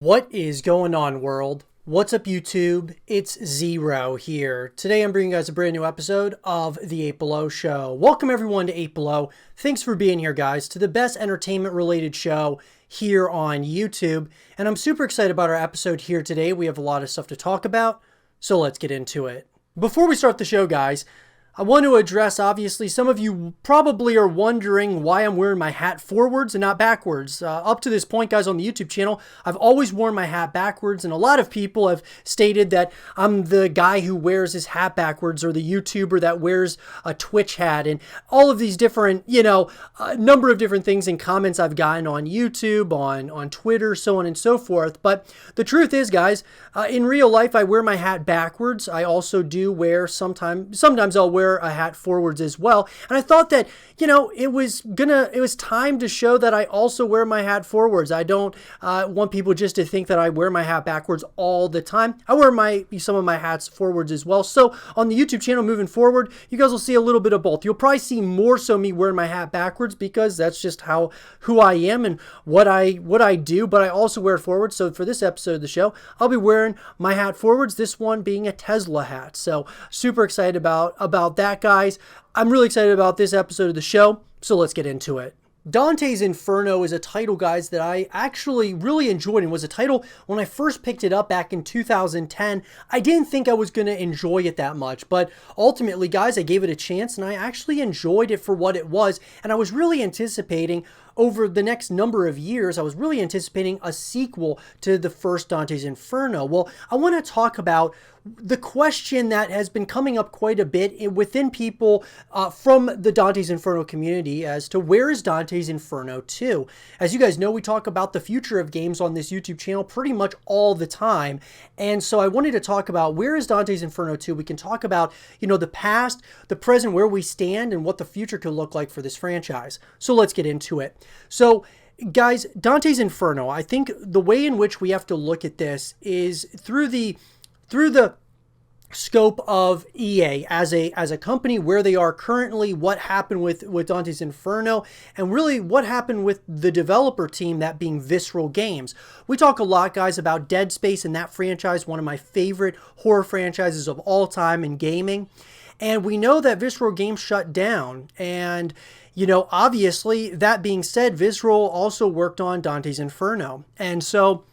What is going on, world? What's up, YouTube? It's Zero here. Today I'm bringing you guys a brand new episode of The 8 Below Show. Welcome everyone to 8 Below. Thanks for being here, guys, to the best entertainment related show here on YouTube. And I'm super excited about our episode here today. We have a lot of stuff to talk about, so let's get into it. Before we start the show, guys, I want to address, obviously, some of you probably are wondering why I'm wearing my hat forwards and not backwards. Up to this point, guys, on the YouTube channel, I've always worn my hat backwards, and a lot of people have stated that I'm the guy who wears his hat backwards, or the YouTuber that wears a Twitch hat, and all of these different, a number of different things and comments I've gotten on YouTube, on Twitter, so on and so forth. But the truth is, guys, in real life, I wear my hat backwards. I also do wear sometimes I'll wear a hat forwards as well. And I thought that, it was time to show that I also wear my hat forwards. I don't want people just to think that I wear my hat backwards all the time. I wear some of my hats forwards as well. So on the YouTube channel moving forward, you guys will see a little bit of both. You'll probably see more so me wearing my hat backwards because that's just who I am and what I do, but I also wear it forwards. So for this episode of the show, I'll be wearing my hat forwards, this one being a Tesla hat. So super excited about that, guys. I'm really excited about this episode of the show, so let's get into it. Dante's Inferno is a title, guys, that I actually really enjoyed, and was a title when I first picked it up back in 2010. I didn't think I was going to enjoy it that much, but ultimately, guys, I gave it a chance, and I actually enjoyed it for what it was, and I was really anticipating over the next number of years, I was really anticipating a sequel to the first Dante's Inferno. Well, I want to talk about the question that has been coming up quite a bit within people from the Dante's Inferno community as to where is Dante's Inferno 2? As you guys know, we talk about the future of games on this YouTube channel pretty much all the time. And so I wanted to talk about where is Dante's Inferno 2? We can talk about, the past, the present, where we stand, and what the future could look like for this franchise. So let's get into it. So, guys, Dante's Inferno, I think the way in which we have to look at this is through the scope of EA as a company, where they are currently, what happened with Dante's Inferno, and really what happened with the developer team, that being Visceral Games. We talk a lot, guys, about Dead Space and that franchise, one of my favorite horror franchises of all time in gaming. And we know that Visceral Games shut down, and obviously, that being said, Visceral also worked on Dante's Inferno. And so,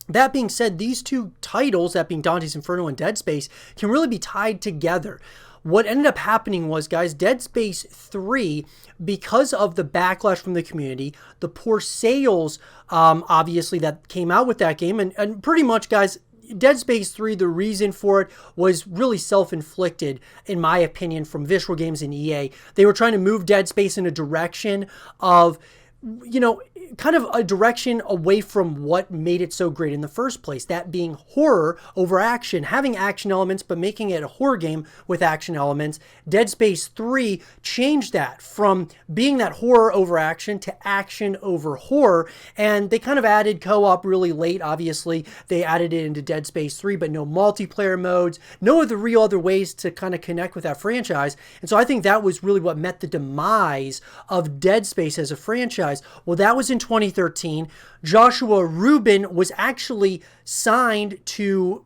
that being said, these two titles, that being Dante's Inferno and Dead Space, can really be tied together. What ended up happening was, guys, Dead Space 3, because of the backlash from the community, the poor sales, obviously, that came out with that game, and pretty much, guys, Dead Space 3, the reason for it was really self-inflicted, in my opinion, from Visceral Games and EA. They were trying to move Dead Space in a direction of, kind of a direction away from what made it so great in the first place, that being horror over action, having action elements, but making it a horror game with action elements. Dead Space 3 changed that from being that horror over action to action over horror, and they kind of added co-op really late. Obviously, they added it into Dead Space 3, but no multiplayer modes, no of the real other ways to kind of connect with that franchise. And so I think that was really what met the demise of Dead Space as a franchise. Well, that was in 2013. Joshua Rubin was actually signed to,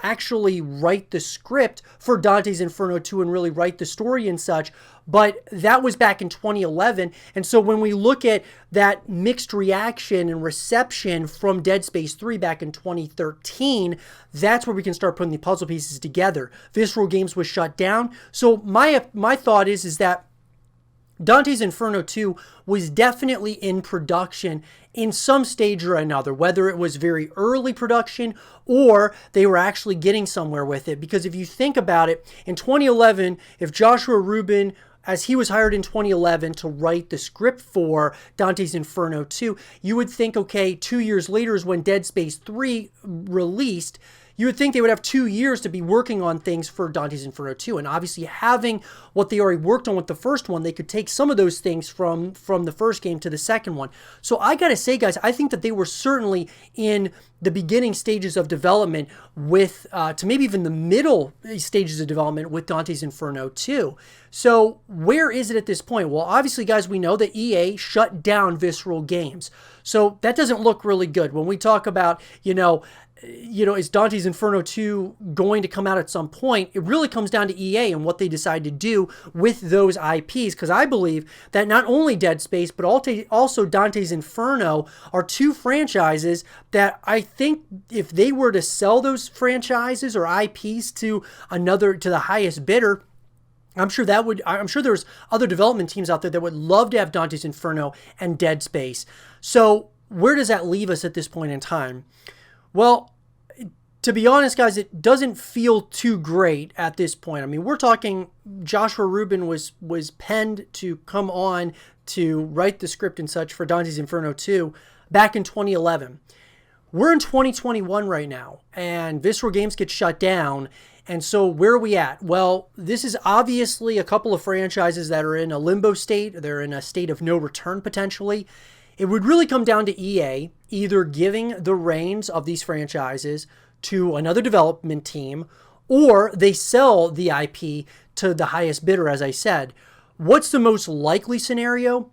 actually write the script for Dante's Inferno 2 and really write the story and such. But that was back in 2011. And so when we look at that mixed reaction and reception from Dead Space 3 back in 2013, that's where we can start putting the puzzle pieces together. Visceral Games was shut down. So my thought is that Dante's Inferno 2 was definitely in production in some stage or another, whether it was very early production or they were actually getting somewhere with it. Because if you think about it, in 2011, if Joshua Rubin, as he was hired in 2011 to write the script for Dante's Inferno 2, you would think, okay, 2 years later is when Dead Space 3 released. you would think they would have 2 years to be working on things for Dante's Inferno 2. And obviously having what they already worked on with the first one, they could take some of those things from the first game to the second one. So I gotta say, guys, I think that they were certainly in the beginning stages of development with, to maybe even the middle stages of development with Dante's Inferno 2. So where is it at this point? Well, obviously, guys, we know that EA shut down Visceral Games. So that doesn't look really good. When we talk about, is Dante's Inferno 2 going to come out at some point? It really comes down to EA and what they decide to do with those IPs, because I believe that not only Dead Space, but also Dante's Inferno are two franchises that I think if they were to sell those franchises or IPs to the highest bidder, I'm sure there's other development teams out there that would love to have Dante's Inferno and Dead Space. So where does that leave us at this point in time? Well, to be honest, guys, it doesn't feel too great at this point. I mean, we're talking Joshua Rubin was penned to come on to write the script and such for Dante's Inferno 2 back in 2011. We're in 2021 right now, and Visceral Games gets shut down. And so where are we at? Well, this is obviously a couple of franchises that are in a limbo state. They're in a state of no return potentially. It would really come down to EA either giving the reins of these franchises to another development team, or they sell the IP to the highest bidder, as I said. What's the most likely scenario?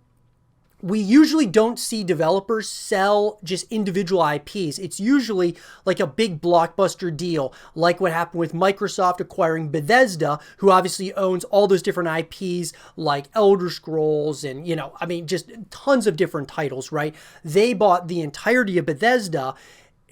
We usually don't see developers sell just individual IPs. It's usually like a big blockbuster deal, like what happened with Microsoft acquiring Bethesda, who obviously owns all those different IPs like Elder Scrolls and, just tons of different titles, right? They bought the entirety of Bethesda.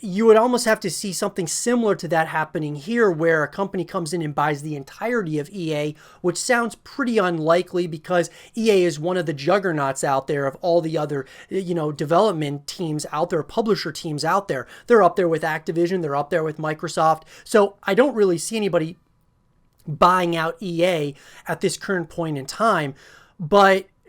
You would almost have to see something similar to that happening here, where a company comes in and buys the entirety of EA, which sounds pretty unlikely because EA is one of the juggernauts out there of all the other, development teams out there, publisher teams out there. They're up there with Activision, they're up there with Microsoft. So I don't really see anybody buying out EA at this current point in time.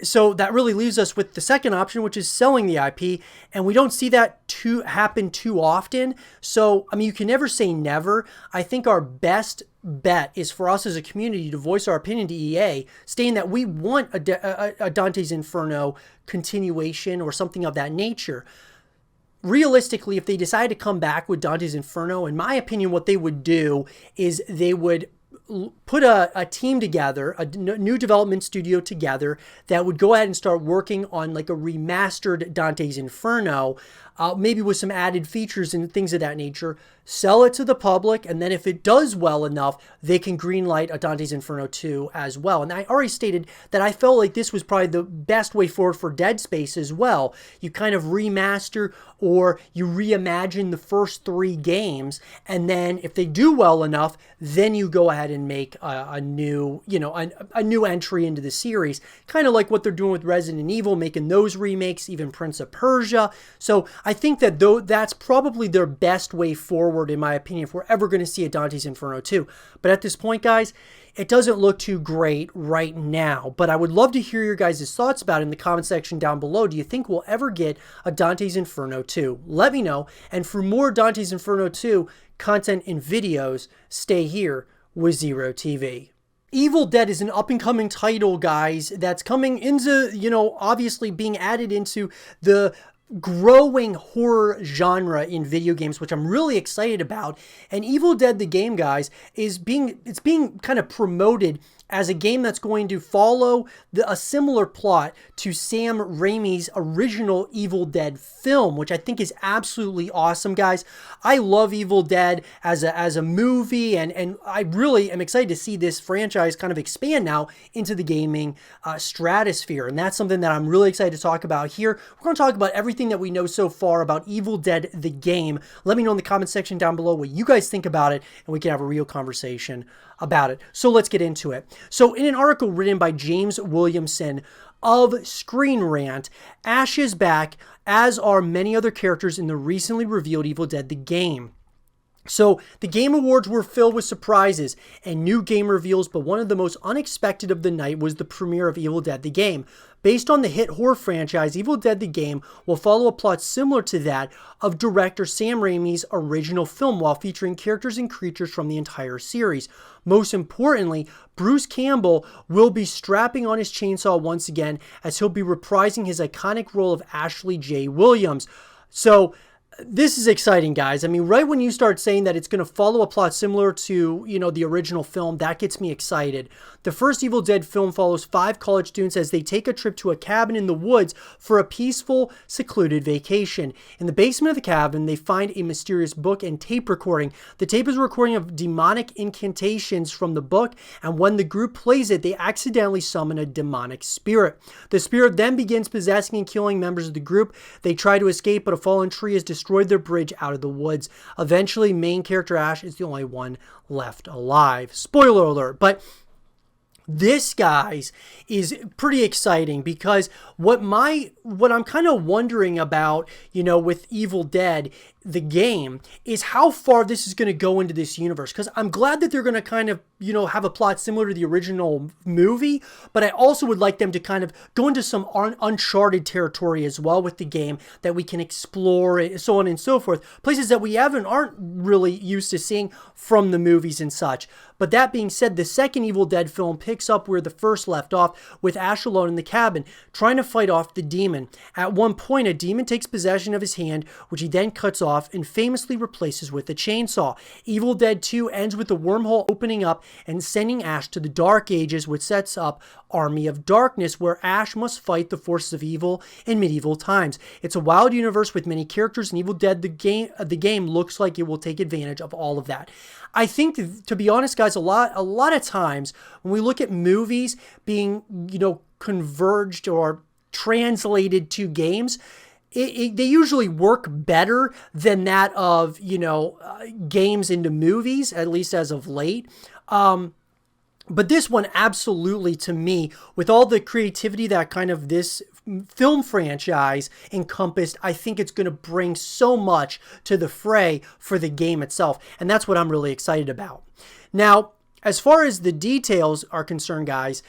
So that really leaves us with the second option, which is selling the IP, and we don't see that happen too often. So, you can never say never. I think our best bet is for us as a community to voice our opinion to EA, stating that we want a Dante's Inferno continuation or something of that nature. Realistically, if they decide to come back with Dante's Inferno, in my opinion, what they would do is they would put a team together, a new development studio together that would go ahead and start working on like a remastered Dante's Inferno, maybe with some added features and things of that nature, sell it to the public, and then if it does well enough, they can greenlight a Dante's Inferno 2 as well. And I already stated that I felt like this was probably the best way forward for Dead Space as well. You kind of remaster or you reimagine the first 3 games, and then if they do well enough, then you go ahead and make a new entry into the series, kind of like what they're doing with Resident Evil, making those remakes, even Prince of Persia. So I think that that's probably their best way forward, in my opinion, if we're ever going to see a Dante's Inferno 2. But at this point, guys, it doesn't look too great right now. But I would love to hear your guys' thoughts about it in the comment section down below. Do you think we'll ever get a Dante's Inferno 2? Let me know. And for more Dante's Inferno 2 content and videos, stay here with Zero TV. Evil Dead is an up-and-coming title, guys, that's coming into, obviously being added into the growing horror genre in video games, which I'm really excited about. And Evil Dead the game, guys, it's being kind of promoted as a game that's going to follow a similar plot to Sam Raimi's original Evil Dead film, which I think is absolutely awesome, guys. I love Evil Dead as a movie, and I really am excited to see this franchise kind of expand now into the gaming stratosphere, and that's something that I'm really excited to talk about here. We're going to talk about everything that we know so far about Evil Dead the game. Let me know in the comment section down below what you guys think about it, and we can have a real conversation about it. So let's get into it. So in an article written by James Williamson of Screen Rant, Ash is back, as are many other characters in the recently revealed Evil Dead the game. So the Game Awards were filled with surprises and new game reveals, but one of the most unexpected of the night was the premiere of Evil Dead the game. Based on the hit horror franchise, Evil Dead the game will follow a plot similar to that of director Sam Raimi's original film while featuring characters and creatures from the entire series. Most importantly, Bruce Campbell will be strapping on his chainsaw once again as he'll be reprising his iconic role of Ashley J. Williams. So this is exciting, guys. I mean, right when you start saying that it's going to follow a plot similar to, the original film, that gets me excited. The first Evil Dead film follows 5 college students as they take a trip to a cabin in the woods for a peaceful, secluded vacation. In the basement of the cabin, they find a mysterious book and tape recording. The tape is a recording of demonic incantations from the book, and when the group plays it, they accidentally summon a demonic spirit. The spirit then begins possessing and killing members of the group. They try to escape, but a fallen tree is destroyed their bridge out of the woods. Eventually, main character Ash is the only one left alive. Spoiler alert, but this, guys, is pretty exciting because what I'm kind of wondering about, with Evil Dead, the game, is how far this is going to go into this universe. Because I'm glad that they're going to kind of, have a plot similar to the original movie, but I also would like them to kind of go into some uncharted territory as well with the game that we can explore, so on and so forth. Places that we aren't really used to seeing from the movies and such. But that being said, the second Evil Dead film picks up where the first left off, with Ash alone in the cabin, trying to fight off the demon. At one point, a demon takes possession of his hand, which he then cuts off and famously replaces with a chainsaw. Evil Dead 2 ends with the wormhole opening up and sending Ash to the Dark Ages, which sets up Army of Darkness, where Ash must fight the forces of evil in medieval times. It's a wild universe with many characters, and Evil Dead, the game looks like it will take advantage of all of that. I think, to be honest, guys, a lot of times when we look at movies being, converged or translated to games, they usually work better than that of, games into movies, at least as of late. But this one, absolutely, to me, with all the creativity that kind of this film franchise encompassed, I think it's going to bring so much to the fray for the game itself. And that's what I'm really excited about. Now, as far as the details are concerned, guys,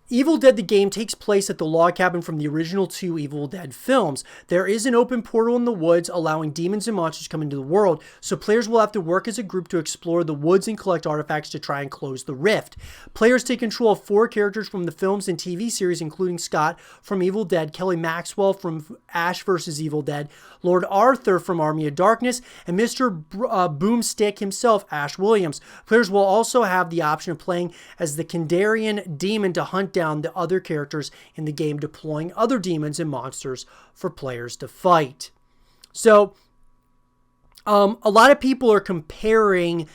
Evil Dead the game takes place at the log cabin from the original 2 Evil Dead films. There is an open portal in the woods allowing demons and monsters to come into the world, so players will have to work as a group to explore the woods and collect artifacts to try and close the rift. Players take control of 4 characters from the films and TV series, including Scott from Evil Dead, Kelly Maxwell from Ash vs. Evil Dead, Lord Arthur from Army of Darkness, and Mr. Boomstick himself, Ash Williams. Players will also have the option of playing as the Kandarian demon to hunt down the other characters in the game, deploying other demons and monsters for players to fight. So, a lot of people are comparing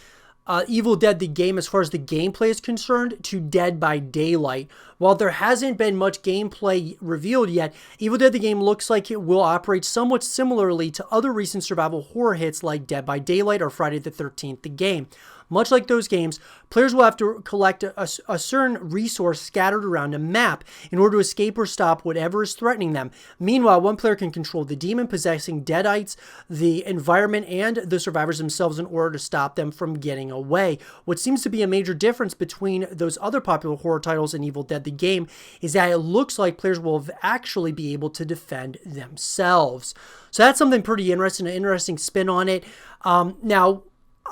Evil Dead the game, as far as the gameplay is concerned, to Dead by Daylight. While there hasn't been much gameplay revealed yet, Evil Dead the game looks like it will operate somewhat similarly to other recent survival horror hits like Dead by Daylight or Friday the 13th the game. Much like those games, players will have to collect a certain resource scattered around a map in order to escape or stop whatever is threatening them. Meanwhile, one player can control the demon possessing deadites, the environment, and the survivors themselves in order to stop them from getting away. What seems to be a major difference between those other popular horror titles and Evil Dead the game is that it looks like players will actually be able to defend themselves. So that's something pretty interesting, an interesting spin on it. Now,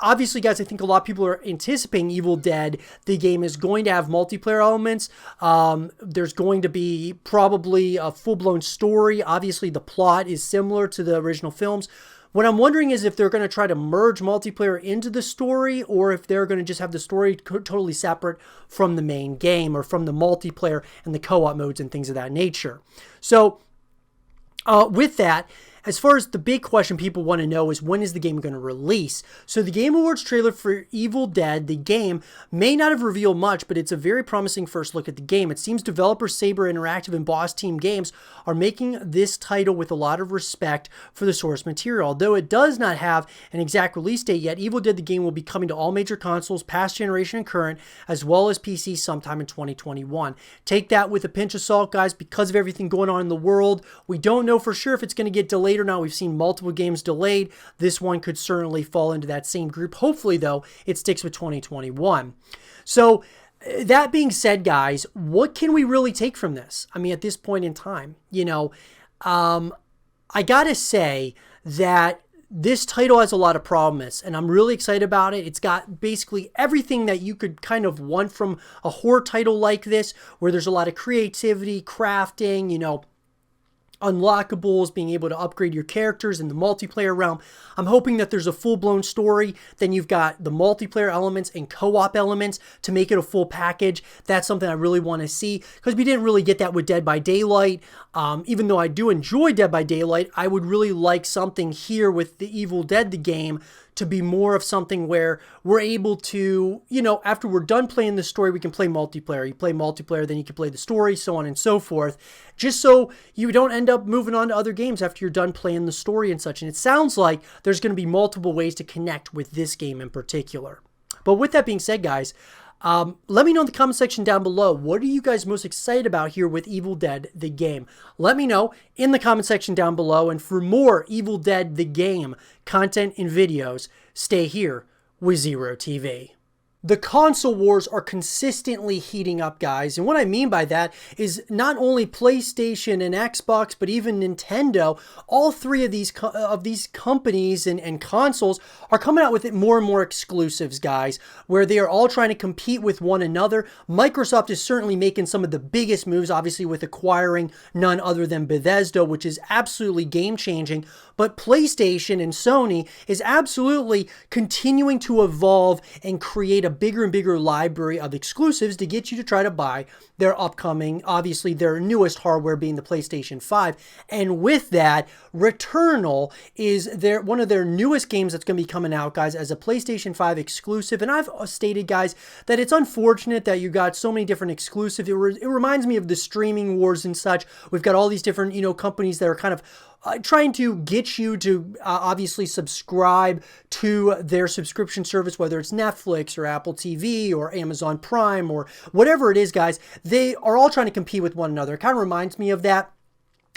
obviously, guys, I think a lot of people are anticipating Evil Dead the game is going to have multiplayer elements. There's going to be probably a full-blown story. Obviously, the plot is similar to the original films. What I'm wondering is if they're going to try to merge multiplayer into the story, or if they're going to just have the story totally separate from the main game, or from the multiplayer and the co-op modes and things of that nature. So, with that, as far as the big question people want to know is, when is the game going to release? So the Game Awards trailer for Evil Dead, the game, may not have revealed much, but it's a very promising first look at the game. It seems developer Saber Interactive and Boss Team Games are making this title with a lot of respect for the source material. Although it does not have an exact release date yet, Evil Dead the game will be coming to all major consoles, past generation and current, as well as PC sometime in 2021. Take that with a pinch of salt, guys, because of everything going on in the world. We don't know for sure if it's going to get delayed or not. We've seen multiple games delayed. This one could certainly fall into that same group. Hopefully, though, it sticks with 2021. So That being said, guys, what can we really take from this? I mean, at this point in time, I gotta say that this title has a lot of promise, and I'm really excited about it. It's got basically everything that you could kind of want from a horror title like this, where there's a lot of creativity, crafting, unlockables, being able to upgrade your characters in the multiplayer realm. I'm hoping that there's a full-blown story. Then you've got the multiplayer elements and co-op elements to make it a full package. That's something I really want to see, because we didn't really get that with Dead by Daylight. Even though I do enjoy Dead by Daylight, I would really like something here with the Evil Dead, the game, to be more of something where we're able to, after we're done playing the story, we can play multiplayer. You play multiplayer, then you can play the story, so on and so forth, just so you don't end up moving on to other games after you're done playing the story and such. And it sounds like there's going to be multiple ways to connect with this game in particular. But with that being said, guys, let me know in the comment section down below, what are you guys most excited about here with Evil Dead, the game? Let me know in the comment section down below. And for more Evil Dead, the game content and videos, stay here with Zero TV. The console wars are consistently heating up, guys. And what I mean by that is not only PlayStation and Xbox, but even Nintendo. All three of these companies and consoles are coming out with more and more exclusives, guys, where they are all trying to compete with one another. Microsoft is certainly making some of the biggest moves, obviously, with acquiring none other than Bethesda, which is absolutely game-changing. But PlayStation and Sony is absolutely continuing to evolve and create a bigger and bigger library of exclusives to get you to try to buy their upcoming, obviously their newest hardware being the PlayStation 5. And with that, Returnal is one of their newest games that's going to be coming out, guys, as a PlayStation 5 exclusive. And I've stated, guys, that it's unfortunate that you got so many different exclusives. It reminds me of the streaming wars and such. We've got all these different, companies that are kind of trying to get you to obviously subscribe to their subscription service, whether it's Netflix or Apple TV or Amazon Prime or whatever it is, guys. They are all trying to compete with one another. It kind of reminds me of that.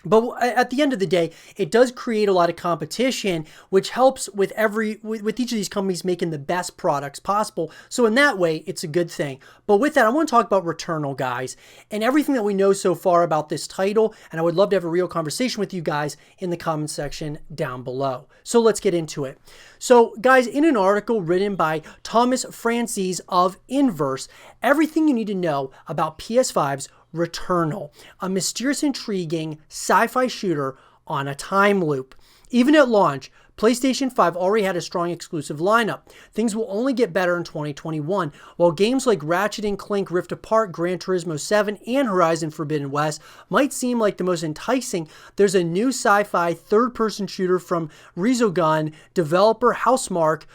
But at the end of the day, it does create a lot of competition, which helps with each of these companies making the best products possible. So in that way, it's a good thing. But with that, I want to talk about Returnal, guys, and everything that we know so far about this title. And I would love to have a real conversation with you guys in the comment section down below. So let's get into it. So guys, in an article written by Thomas Francis of Inverse, everything you need to know about PS5's Returnal, a mysterious, intriguing sci-fi shooter on a time loop. Even at launch, PlayStation 5 already had a strong exclusive lineup. Things will only get better in 2021. While games like Ratchet & Clank Rift Apart, Gran Turismo 7, and Horizon Forbidden West might seem like the most enticing, there's a new sci-fi third-person shooter from Resogun developer Housemarque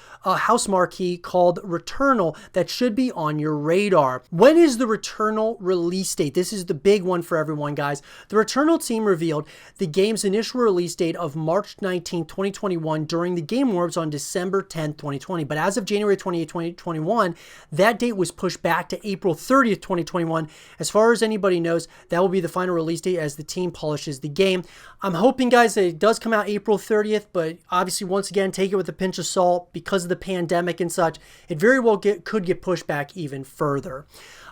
called Returnal that should be on your radar. When is the Returnal release date? This is the big one for everyone, guys. The Returnal team revealed the game's initial release date of March 19, 2021 during the Game Awards on December 10, 2020. But as of January 28, 2021, that date was pushed back to April 30th, 2021. As far as anybody knows, that will be the final release date as the team polishes the game. I'm hoping, guys, that it does come out April 30th, but obviously, once again, take it with a pinch of salt because of the pandemic and such. It very well could get pushed back even further.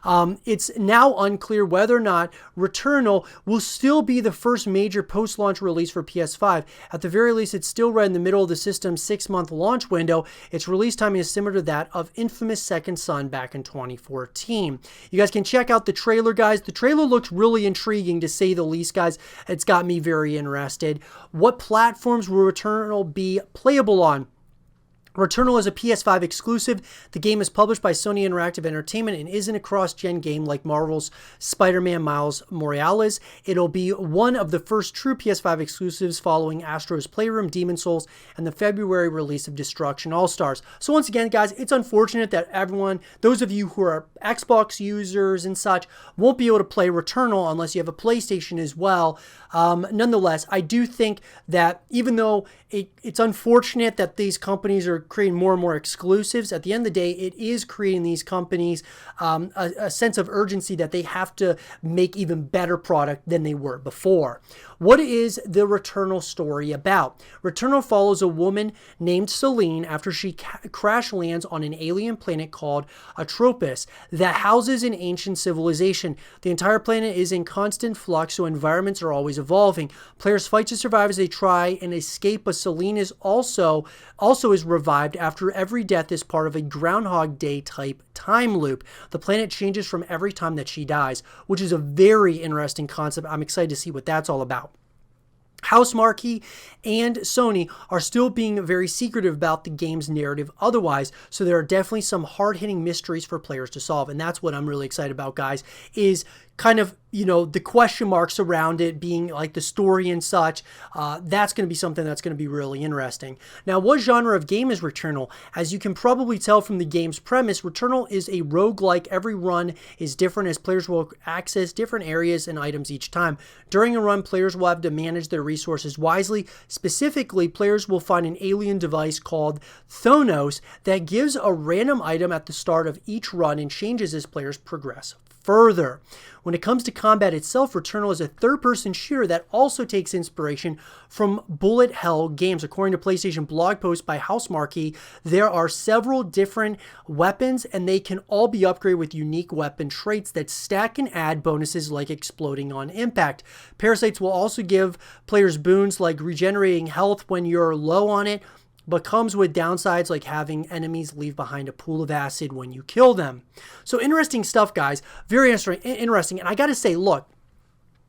It's now unclear whether or not Returnal will still be the first major post-launch release for PS5. At the very least, it's still right in the middle of the system's 6-month launch window. Its release timing is similar to that of infamous Second Son back in 2014. You guys can check out the trailer, guys. The trailer looks really intriguing, to say the least, guys. It's got me very interested. What platforms will Returnal be playable on? Returnal is a PS5 exclusive. The game is published by Sony Interactive Entertainment and isn't a cross-gen game like Marvel's Spider-Man Miles Morales. It'll be one of the first true PS5 exclusives following Astro's Playroom, Demon's Souls, and the February release of Destruction All-Stars. So once again, guys, it's unfortunate that those of you who are Xbox users and such, won't be able to play Returnal unless you have a PlayStation as well. Nonetheless, I do think that even though it's unfortunate that these companies are creating more and more exclusives, at the end of the day, it is creating these companies a sense of urgency that they have to make even better product than they were before. What is the Returnal story about? Returnal follows a woman named Celine after she crash lands on an alien planet called Atropos that houses an ancient civilization. The entire planet is in constant flux, so environments are always evolving. Players fight to survive as they try and escape, but Celine is also is revived after every death as part of a Groundhog Day type time loop. The planet changes from every time that she dies, which is a very interesting concept. I'm excited to see what that's all about. Housemarque and Sony are still being very secretive about the game's narrative otherwise, so there are definitely some hard-hitting mysteries for players to solve, and that's what I'm really excited about, guys, is kind of, you know, the question marks around it being like the story and such. That's going to be something that's going to be really interesting. Now, what genre of game is Returnal? As you can probably tell from the game's premise, Returnal is a roguelike. Every run is different as players will access different areas and items each time. During a run, players will have to manage their resources wisely. Specifically, players will find an alien device called Thonos that gives a random item at the start of each run and changes as players progress further. When it comes to combat itself, Returnal is a third-person shooter that also takes inspiration from bullet hell games. According to PlayStation blog post by Housemarque, there are several different weapons, and they can all be upgraded with unique weapon traits that stack and add bonuses like exploding on impact. Parasites will also give players boons like regenerating health when you're low on it, but comes with downsides like having enemies leave behind a pool of acid when you kill them. So interesting stuff, guys. Very interesting. And I got to say, look,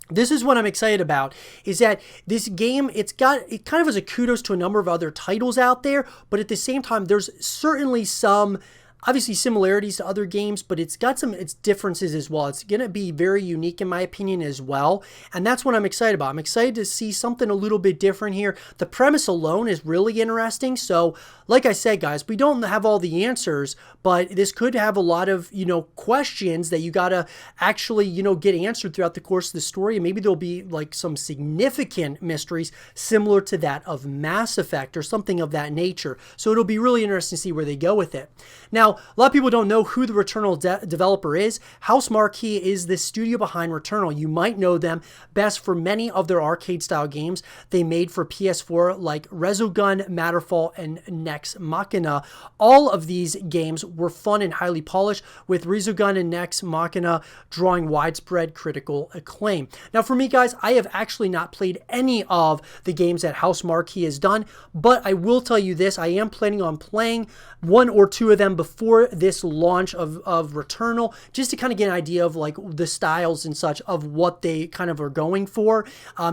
this is what I'm excited about, is that this game, it kind of is a kudos to a number of other titles out there, but at the same time, there's certainly some obviously similarities to other games, but it's got its differences as well. It's going to be very unique in my opinion as well, and that's what I'm excited about. I'm excited to see something a little bit different here. The premise alone is really interesting, so like I said, guys, we don't have all the answers, but this could have a lot of, you know, questions that you got to actually, you know, get answered throughout the course of the story, and maybe there'll be like some significant mysteries similar to that of Mass Effect or something of that nature. So it'll be really interesting to see where they go with it. Now, a lot of people don't know who the Returnal developer is. Housemarque is the studio behind Returnal. You might know them best for many of their arcade-style games they made for PS4, like Resogun, Matterfall, and Nex Machina. All of these games were fun and highly polished, with Resogun and Nex Machina drawing widespread critical acclaim. Now, for me, guys, I have actually not played any of the games that Housemarque has done, but I will tell you this, I am planning on playing one or two of them before this launch of Returnal, just to kind of get an idea of like the styles and such of what they kind of are going for,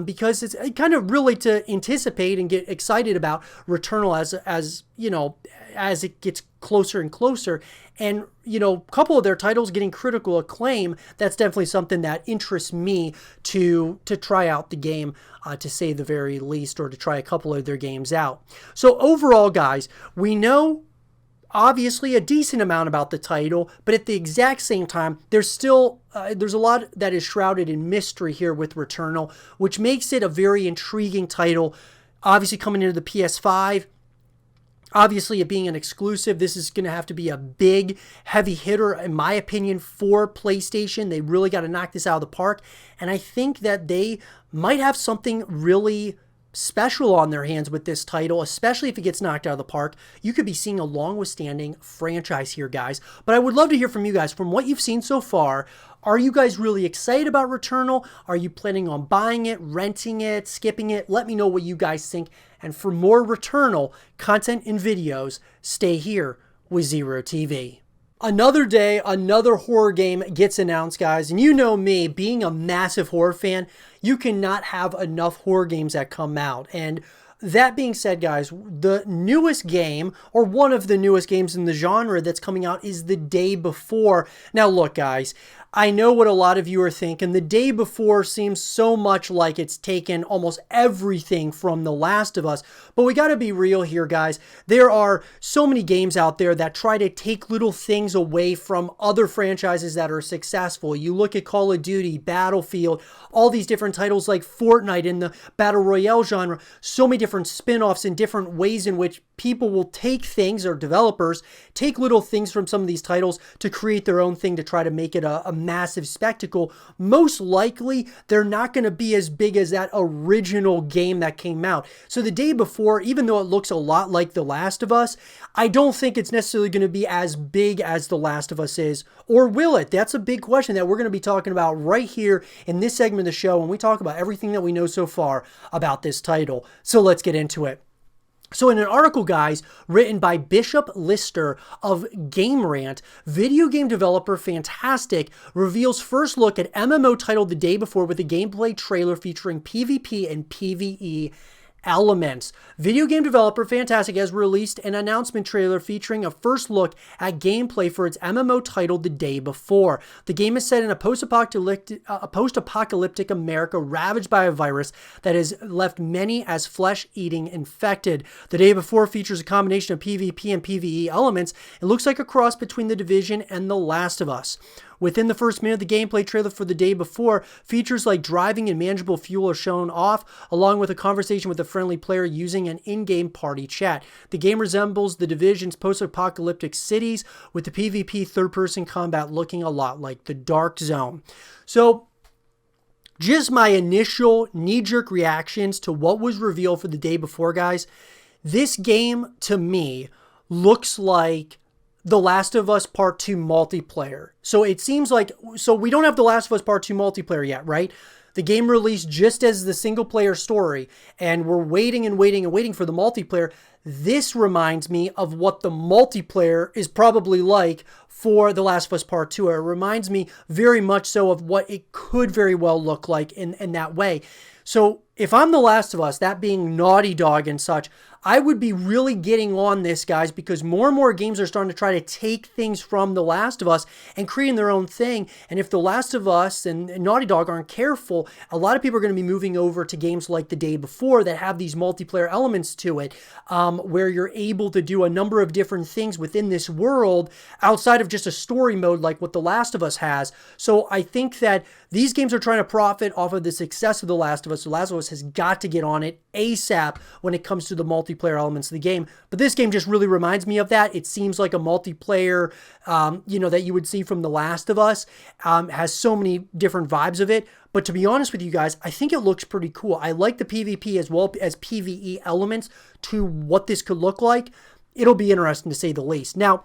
because it's kind of really to anticipate and get excited about Returnal as you know, as it gets closer and closer. And, you know, a couple of their titles getting critical acclaim, that's definitely something that interests me to try out the game, to say the very least, or to try a couple of their games out. So overall, guys, we know obviously a decent amount about the title, but at the exact same time, there's still there's a lot that is shrouded in mystery here with Returnal, which makes it a very intriguing title. Obviously coming into the PS5, obviously it being an exclusive, this is going to have to be a big heavy hitter in my opinion for PlayStation. They really got to knock this out of the park, and I think that they might have something really special on their hands with this title, especially if it gets knocked out of the park. You could be seeing a long-withstanding franchise here, guys. But I would love to hear from you guys. From what you've seen so far, are you guys really excited about Returnal? Are you planning on buying it, renting it, skipping it? Let me know what you guys think. And for more Returnal content and videos, stay here with Zero TV. Another day, another horror game gets announced, guys. And you know me, being a massive horror fan, you cannot have enough horror games that come out. And that being said, guys, the newest game, or one of the newest games in the genre that's coming out, is The Day Before. Now, look, guys, I know what a lot of you are thinking. The Day Before seems so much like it's taken almost everything from The Last of Us. But we got to be real here, guys. There are so many games out there that try to take little things away from other franchises that are successful. You look at Call of Duty, Battlefield, all these different titles like Fortnite in the Battle Royale genre. So many different different spin-offs and different ways in which people will take things, or developers take little things from some of these titles to create their own thing to try to make it a massive spectacle. Most likely, they're not going to be as big as that original game that came out. So the day before, even though it looks a lot like The Last of Us, I don't think it's necessarily going to be as big as The Last of Us is. Or will it? That's a big question that we're going to be talking about right here in this segment of the show when we talk about everything that we know so far about this title. So let's get into it. So in an article, guys, written by Bishop Lister of Game Rant, video game developer Fantastic reveals first look at MMO titled the day before with a gameplay trailer featuring PvP and PvE elements. Video game developer Fantastic has released an announcement trailer featuring a first look at gameplay for its MMO titled The Day Before. The game is set in a post-apocalyptic America ravaged by a virus that has left many as flesh-eating infected. The Day Before features a combination of PvP and PvE elements. It looks like a cross between The Division and The Last of Us. Within the first minute of the gameplay trailer for The Day Before, features like driving and manageable fuel are shown off, along with a conversation with a friendly player using an in-game party chat. The game resembles The Division's post-apocalyptic cities, with the PvP third-person combat looking a lot like The Dark Zone. So, just my initial knee-jerk reactions to what was revealed for The Day Before, guys. This game, to me, looks like The Last of Us Part 2 multiplayer. So it seems like, so we don't have The Last of Us Part 2 multiplayer yet, right? The game released just as the single player story, and we're waiting and waiting and waiting for the multiplayer. This reminds me of what the multiplayer is probably like for The Last of Us Part 2. It reminds me very much so of what it could very well look like in that way. So if I'm The Last of Us, that being Naughty Dog and such, I would be really getting on this, guys, because more and more games are starting to try to take things from The Last of Us and creating their own thing. And if The Last of Us and Naughty Dog aren't careful, a lot of people are going to be moving over to games like The Day Before that have these multiplayer elements to it, where you're able to do a number of different things within this world outside of just a story mode like what The Last of Us has. So I think that these games are trying to profit off of the success of The Last of Us. The Last of Us has got to get on it ASAP when it comes to the multiplayer elements of the game. But this game just really reminds me of that. It seems like a multiplayer, that you would see from The Last of Us. Has so many different vibes of it. But to be honest with you guys, I think it looks pretty cool. I like the PvP as well as PvE elements to what this could look like. It'll be interesting to say the least. Now,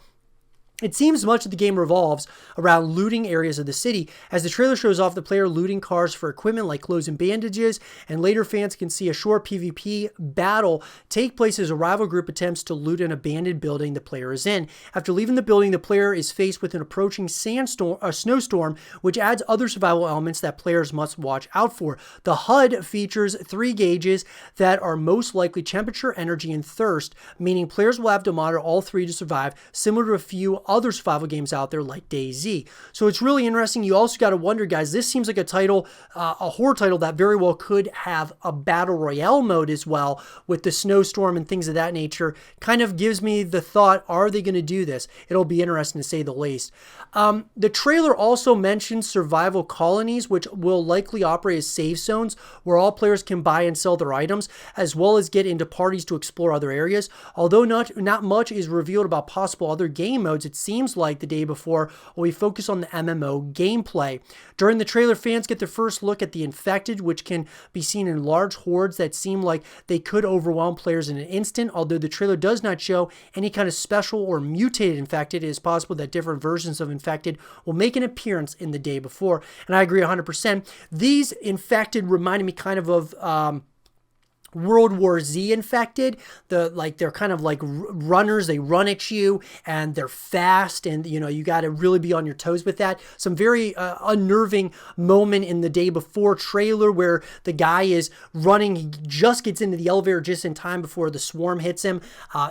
it seems much of the game revolves around looting areas of the city, as the trailer shows off the player looting cars for equipment like clothes and bandages, and later fans can see a short PvP battle take place as a rival group attempts to loot an abandoned building the player is in. After leaving the building, the player is faced with an approaching snowstorm, which adds other survival elements that players must watch out for. The HUD features 3 gauges that are most likely temperature, energy, and thirst, meaning players will have to monitor all 3 to survive, similar to a few other survival games out there like DayZ. So it's really interesting. You also got to wonder, guys, this seems like a title, a horror title that very well could have a battle royale mode as well with the snowstorm and things of that nature. Kind of gives me the thought, are they going to do this? It'll be interesting to say the least. The trailer also mentions survival colonies, which will likely operate as safe zones where all players can buy and sell their items, as well as get into parties to explore other areas. Although not much is revealed about possible other game modes, it seems like The Day Before we focus on the MMO gameplay. During the trailer, fans get their first look at the infected, which can be seen in large hordes that seem like they could overwhelm players in an instant. Although the trailer does not show any kind of special or mutated infected, it is possible that different versions of infected will make an appearance in The Day Before. And I agree 100%. These infected reminded me kind of World War Z infected. They're kind of like runners. They run at you and they're fast, and you got to really be on your toes with that. Some very unnerving moment in The Day Before trailer where the guy is running. He just gets into the elevator just in time before the swarm hits him.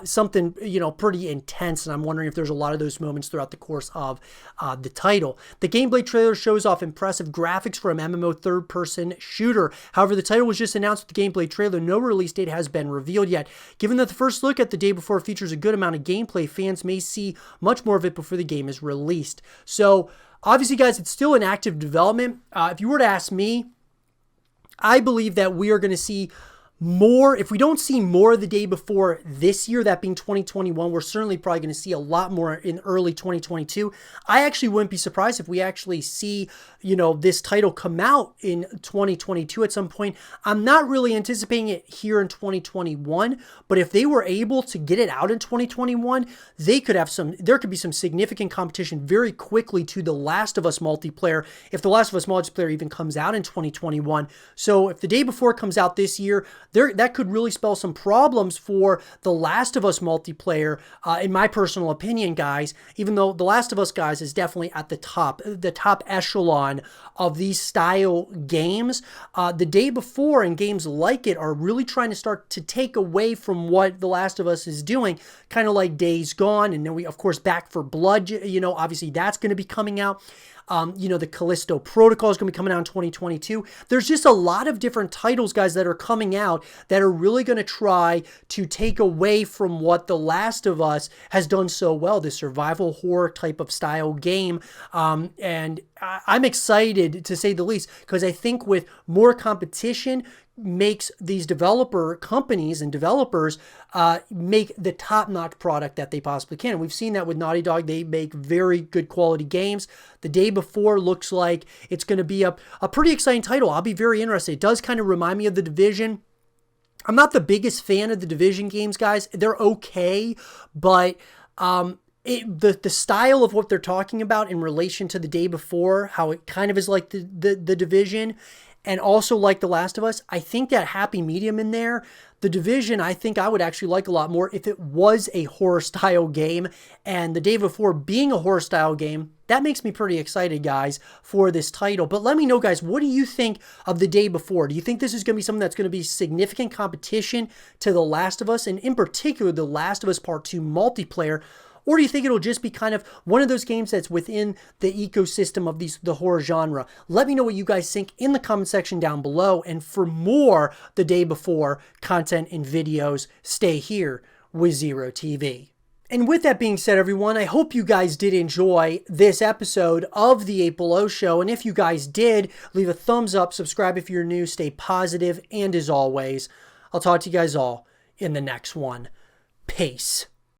Something pretty intense, and I'm wondering if there's a lot of those moments throughout the course of the title. The gameplay trailer shows off impressive graphics for an MMO third-person shooter. However, the title was just announced with the gameplay trailer. No release date has been revealed yet. Given that the first look at The Day Before features a good amount of gameplay, fans may see much more of it before the game is released. So, obviously, guys, it's still in active development. If you were to ask me, I believe that we are going to see more, if we don't see more of the day before this year, that being 2021, we're certainly probably going to see a lot more in early 2022. I actually wouldn't be surprised if we actually see, this title come out in 2022 at some point. I'm not really anticipating it here in 2021, but if they were able to get it out in 2021, there could be some significant competition very quickly to The Last of Us multiplayer, if The Last of Us multiplayer even comes out in 2021. So if the day before comes out this year, that could really spell some problems for The Last of Us multiplayer, in my personal opinion, guys, even though The Last of Us, guys, is definitely at the top echelon of these style games. The day before and games like it are really trying to start to take away from what The Last of Us is doing, kind of like Days Gone, and then we, of course, Back for Blood, obviously that's going to be coming out. The Callisto Protocol is going to be coming out in 2022. There's just a lot of different titles, guys, that are coming out that are really going to try to take away from what The Last of Us has done so well, this survival horror type of style game. And I'm excited, to say the least, because I think with more competition, makes these developer companies and developers make the top-notch product that they possibly can. And we've seen that with Naughty Dog. They make very good quality games. The day before looks like it's going to be a pretty exciting title. I'll be very interested. It does kind of remind me of The Division. I'm not the biggest fan of the Division games, guys. They're okay, but the style of what they're talking about in relation to the day before, how it kind of is like the Division, and also like The Last of Us, I think that happy medium in there, The Division, I think I would actually like a lot more if it was a horror style game. And the day before being a horror style game, that makes me pretty excited, guys, for this title. But let me know, guys, what do you think of the day before? Do you think this is going to be something that's going to be significant competition to The Last of Us, and in particular, The Last of Us Part 2 multiplayer? Or do you think it'll just be kind of one of those games that's within the ecosystem of the horror genre? Let me know what you guys think in the comment section down below. And for more the day before content and videos, stay here with Zero TV. And with that being said, everyone, I hope you guys did enjoy this episode of the 8 Below Show. And if you guys did, leave a thumbs up, subscribe if you're new, stay positive, and as always, I'll talk to you guys all in the next one. Peace.